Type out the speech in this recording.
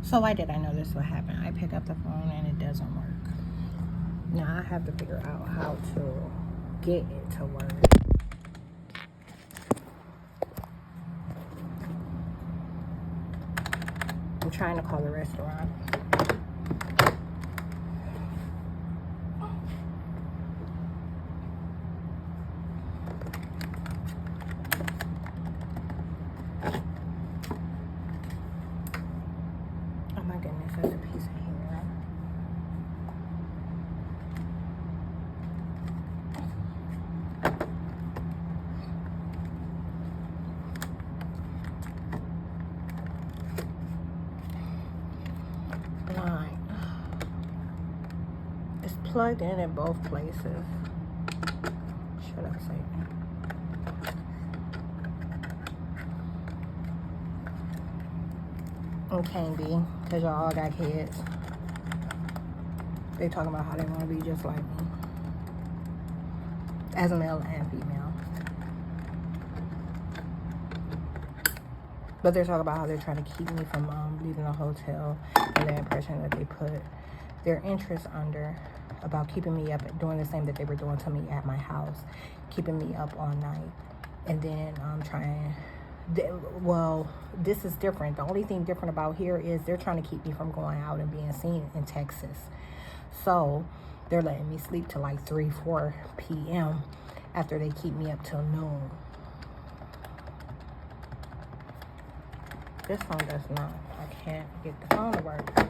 So why did I know this would happen? I pick up the phone and it doesn't work. Now I have to figure out how to get it to work. I'm trying to call the restaurant. Oh my goodness, that's a piece of hair. Line. It's plugged in both places. Should I say? It can't be, because y'all all got kids. They talking about how they want to be just like me, as male and female. But they're talking about how they're trying to keep me from leaving the hotel, and the impression that they put their interest under about keeping me up, doing the same that they were doing to me at my house, keeping me up all night, and then well, this is different. The only thing different about here is they're trying to keep me from going out and being seen in Texas. So they're letting me sleep till like 3-4 p.m. after they keep me up till noon. This phone does not. I can't get the phone to work.